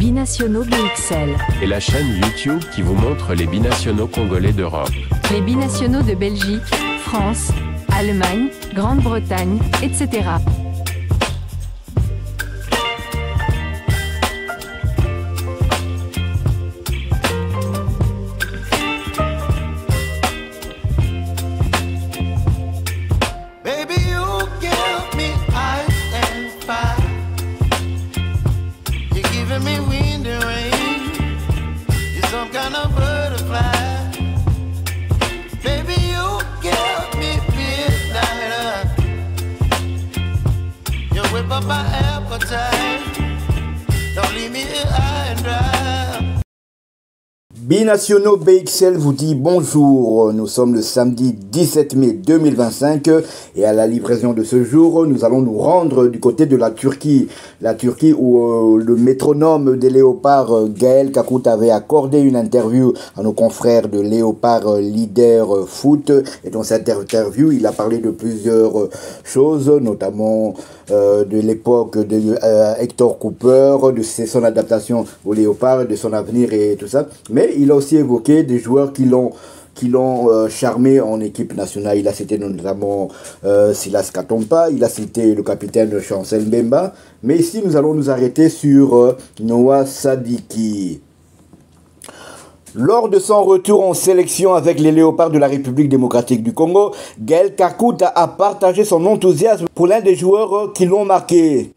Binationaux BXL. Et la chaîne YouTube qui vous montre les binationaux congolais d'Europe. Les binationaux de Belgique, France, Allemagne, Grande-Bretagne, etc. Baby, you give me ice and fire. You're giving me wind and rain. You're some kind of butterfly. Baby, you give me midnight. You whip up my appetite. Don't leave me here high and dry. Binationaux BXL vous dit bonjour, nous sommes le samedi 17 mai 2025 et à la livraison de ce jour, nous allons nous rendre du côté de la Turquie où le métronome des Léopards Gaël Kakout avait accordé une interview à nos confrères de Léopard Leader Foot et dans cette interview, il a parlé de plusieurs choses, notamment de l'époque de Hector Cooper, de son adaptation au Léopard, de son avenir et tout ça, mais il a aussi évoqué des joueurs qui l'ont charmé en équipe nationale. Il a cité notamment Silas Katompa, il a cité le capitaine Chancel Mbemba, mais ici nous allons nous arrêter sur Noah Sadiki. Lors de son retour en sélection avec les Léopards de la République démocratique du Congo, Gaël Kakout a partagé son enthousiasme pour l'un des joueurs qui l'ont marqué.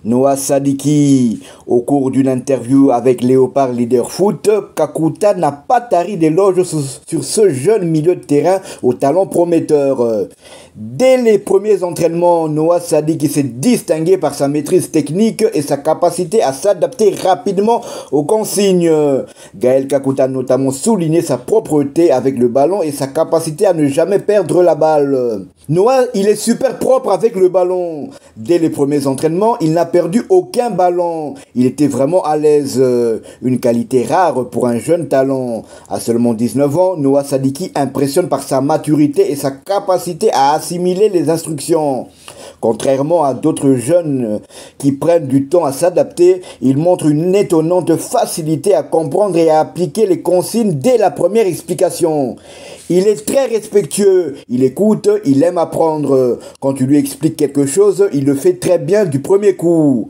Noah Sadiki, au cours d'une interview avec Léopard Leader Foot, Kakuta n'a pas tari d'éloges sur ce jeune milieu de terrain au talent prometteur. Dès les premiers entraînements, Noah Sadiki s'est distingué par sa maîtrise technique et sa capacité à s'adapter rapidement aux consignes. Gaël Kakuta a notamment souligné sa propreté avec le ballon et sa capacité à ne jamais perdre la balle. Noah, il est super propre avec le ballon. Dès les premiers entraînements, il n'a perdu aucun ballon. Il était vraiment à l'aise. Une qualité rare pour un jeune talent. À seulement 19 ans, Noah Sadiki impressionne par sa maturité et sa capacité à assimiler les instructions. Contrairement à d'autres jeunes qui prennent du temps à s'adapter, il montre une étonnante facilité à comprendre et à appliquer les consignes dès la première explication. Il est très respectueux, il écoute, il aime apprendre. Quand tu lui expliques quelque chose, il le fait très bien du premier coup.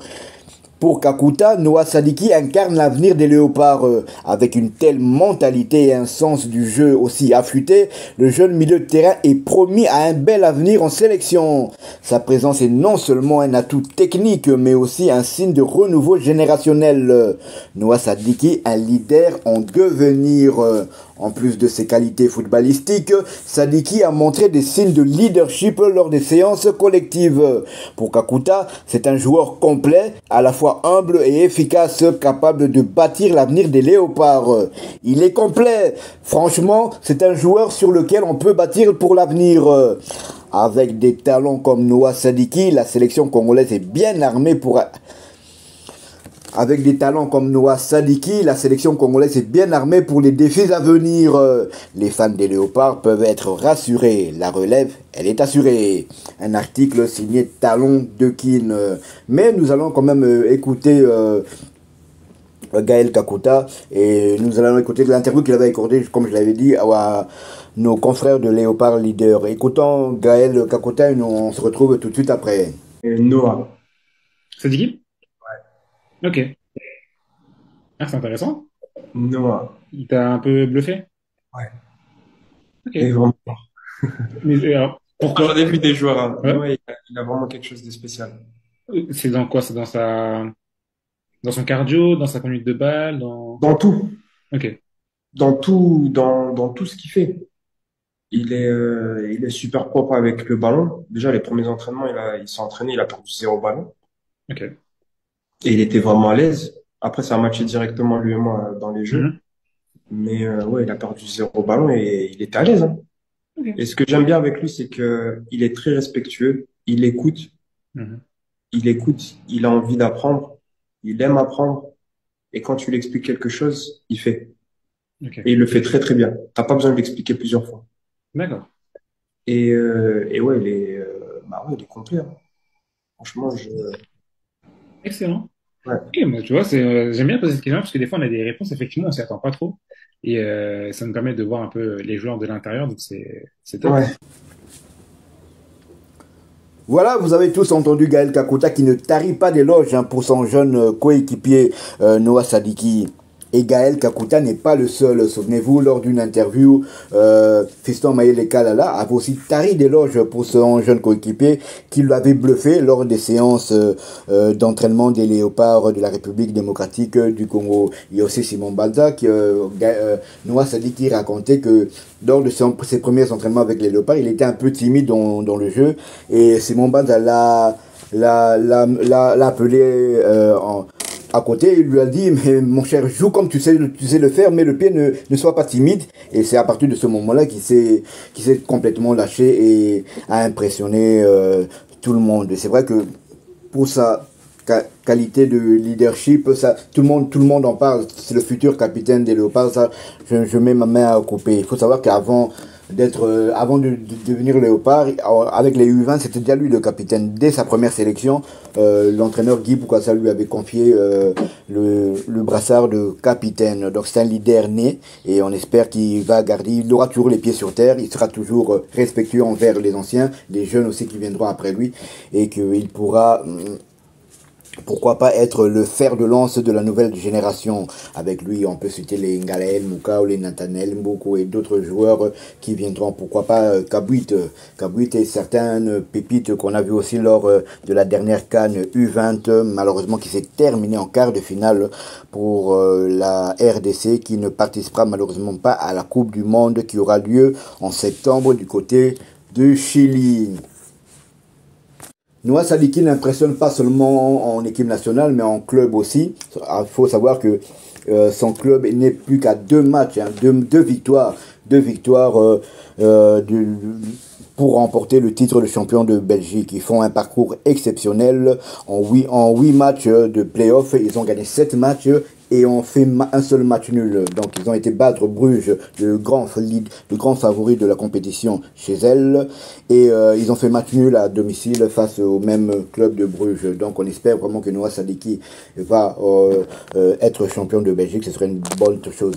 Pour Kakuta, Noah Sadiki incarne l'avenir des Léopards. Avec une telle mentalité et un sens du jeu aussi affûté, le jeune milieu de terrain est promis à un bel avenir en sélection. Sa présence est non seulement un atout technique, mais aussi un signe de renouveau générationnel. Noah Sadiki, un leader en devenir. En plus de ses qualités footballistiques, Sadiki a montré des signes de leadership lors des séances collectives. Pour Kakuta, c'est un joueur complet, à la fois humble et efficace, capable de bâtir l'avenir des Léopards. Il est complet. Franchement, c'est un joueur sur lequel on peut bâtir pour l'avenir. Avec des talents comme Noah Sadiki, la sélection congolaise est bien armée pour... Avec des talents comme Noah Sadiki, la sélection congolaise est bien armée pour les défis à venir. Les fans des Léopards peuvent être rassurés. La relève, elle est assurée. Un article signé Talon Dekin. Mais nous allons quand même écouter Gaël Kakuta et nous allons écouter l'interview qu'il avait accordée, comme je l'avais dit, à nos confrères de Léopard Leader. Écoutons Gaël Kakuta et on se retrouve tout de suite après. Noah. Sadiki? Ok. Ah, c'est intéressant. Noah. Il t'a un peu bluffé? Ouais. Ok. Il est vraiment fort. Mais alors, pourquoi? J'en ai vu des joueurs. Hein. Ouais. Noah, il a vraiment quelque chose de spécial. C'est dans quoi? C'est dans son cardio, dans sa conduite de balle, Dans tout. Ok. Dans tout ce qu'il fait. Il est super propre avec le ballon. Déjà, les premiers entraînements, il s'est entraîné, il a perdu 0 ballon. Ok. Et il était vraiment à l'aise. Après, ça a matché directement lui et moi dans les jeux. Mhm. Mais ouais, il a perdu 0 ballon et il était à l'aise. Hein. Ok. Et ce que j'aime bien avec lui, c'est que il est très respectueux. Il écoute. Mhm. Il écoute. Il a envie d'apprendre. Il aime apprendre. Et quand tu lui expliques quelque chose, il fait. Ok. Et il le fait très très bien. T'as pas besoin de l'expliquer plusieurs fois. D'accord. Et ouais, il est complet. Hein. Franchement, Excellent. Ouais. Ok, mais tu vois, j'aime bien poser cette question parce que des fois on a des réponses, effectivement, on s'y attend pas trop. Et ça nous permet de voir un peu les joueurs de l'intérieur, donc c'est top. Ouais. Voilà, vous avez tous entendu Gaël Kakuta qui ne tarit pas d'éloges pour son jeune coéquipier Noah Sadiki. Et Gaël Kakuta n'est pas le seul. Souvenez-vous, lors d'une interview, Fiston Mayele Kalala avait aussi tari d'éloges pour son jeune coéquipier qui l'avait bluffé lors des séances d'entraînement des léopards de la République démocratique du Congo. Il y a aussi Simon Balza Noah Sadiki racontait que lors de ses premiers entraînements avec les léopards, il était un peu timide dans le jeu et Simon Balza l'a appelé à côté, il lui a dit, mais mon cher, joue comme tu sais le faire, mais le pied ne soit pas timide. Et c'est à partir de ce moment-là qu'il s'est complètement lâché et a impressionné tout le monde. Et c'est vrai que pour sa qualité de leadership, ça, tout le monde en parle. C'est le futur capitaine des Léopards. Ça, je mets ma main à couper. Il faut savoir qu'avant avant de devenir Léopard, avec les U20, c'était déjà lui le capitaine. Dès sa première sélection, l'entraîneur Guy Bukasa lui avait confié le brassard de capitaine. Donc c'est un leader né et on espère qu'il va garder, il aura toujours les pieds sur terre, il sera toujours respectueux envers les anciens, les jeunes aussi qui viendront après lui et qu'il pourra pourquoi pas être le fer de lance de la nouvelle génération. Avec lui, on peut citer les Ngalael Muka ou les Nathanael Mboko et d'autres joueurs qui viendront. Pourquoi pas Kabuit. Kabuit et certaines pépites qu'on a vu aussi lors de la dernière CAN U20, malheureusement qui s'est terminée en quart de finale pour la RDC, qui ne participera malheureusement pas à la Coupe du Monde qui aura lieu en septembre du côté de Chili. Noah Sadiki n'impressionne pas seulement en équipe nationale, mais en club aussi. Il faut savoir que son club n'est plus qu'à 2 matchs, hein, deux victoires pour remporter le titre de champion de Belgique. Ils font un parcours exceptionnel. En 8 matchs de play-off, ils ont gagné 7 matchs et ont fait un seul match nul. Donc ils ont été battre Bruges, le grand favori de la compétition chez elle. Et ils ont fait match nul à domicile face au même club de Bruges. Donc on espère vraiment que Noah Sadiki va être champion de Belgique. Ce serait une bonne chose.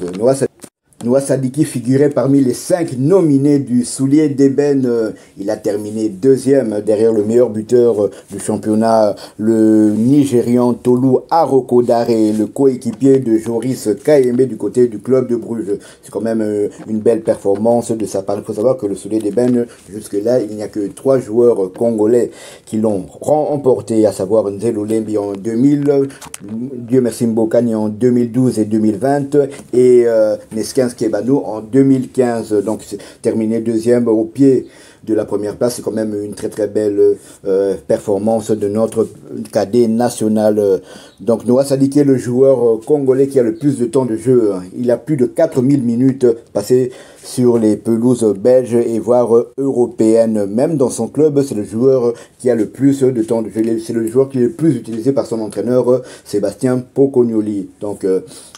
Noah Sadiki figurait parmi les 5 nominés du soulier d'ébène. Il a terminé 2e derrière le meilleur buteur du championnat, le Nigérian Tolu Arokodare, le coéquipier de Joris Kayembe du côté du club de Bruges. C'est quand même une belle performance de sa part. Il faut savoir que le soulier d'ébène, jusque-là, il n'y a que 3 joueurs congolais qui l'ont remporté, à savoir Nzelo Lembi en 2000, Dieu merci Mbokani en 2012 et 2020, et Neskin Kebano en 2015. Donc c'est terminé 2e au pied de la première place. C'est quand même une très très belle performance de notre cadet national. Donc Noah Sadiki est le joueur congolais qui a le plus de temps de jeu. Il a plus de 4000 minutes passées sur les pelouses belges et voire européennes. Même dans son club, c'est le joueur qui a le plus de temps de jeu. C'est le joueur qui est le plus utilisé par son entraîneur, Sébastien Pocognoli. Donc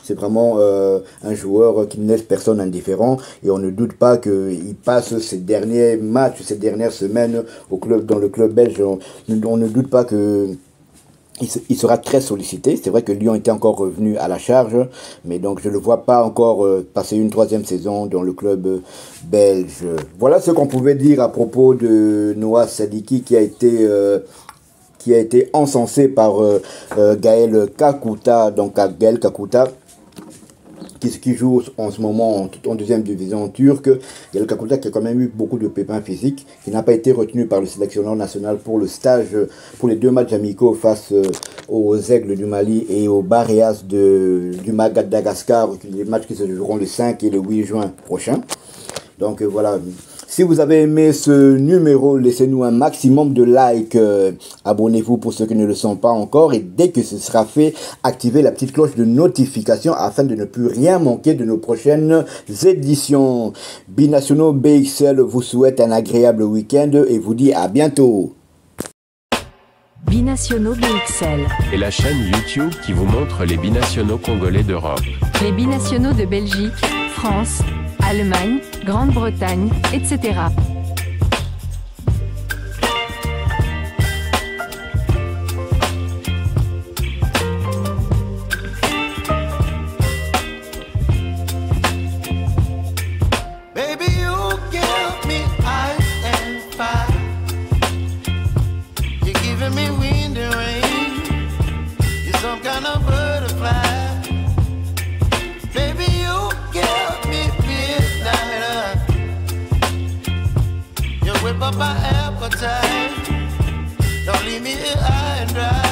c'est vraiment un joueur qui ne laisse personne indifférent et on ne doute pas qu'il passe ses derniers matchs, ces dernières semaines dans le club belge. On ne doute pas que il sera très sollicité. C'est vrai que Lyon était encore revenu à la charge, mais donc je ne le vois pas encore passer une 3e saison dans le club belge. Voilà ce qu'on pouvait dire à propos de Noah Sadiki qui a été encensé par Gaël Kakuta. Donc Gaël Kakuta qui joue en ce moment en 2e division turque. Gaël Kakuta qui a quand même eu beaucoup de pépins physiques, qui n'a pas été retenu par le sélectionneur national pour le stage, pour les 2 matchs amicaux face aux Aigles du Mali et aux Baréas du Madagascar, les matchs qui se joueront le 5 et le 8 juin prochain. Donc voilà. Si vous avez aimé ce numéro, laissez-nous un maximum de likes. Abonnez-vous pour ceux qui ne le sont pas encore. Et dès que ce sera fait, activez la petite cloche de notification afin de ne plus rien manquer de nos prochaines éditions. Binationaux BXL vous souhaite un agréable week-end et vous dit à bientôt. Binationaux BXL. Et la chaîne YouTube qui vous montre les binationaux congolais d'Europe. Les binationaux de Belgique, France, Allemagne, Grande-Bretagne, etc. kind of butterfly. Baby, you give me midnight. You whip up my appetite. Don't leave me here high and dry.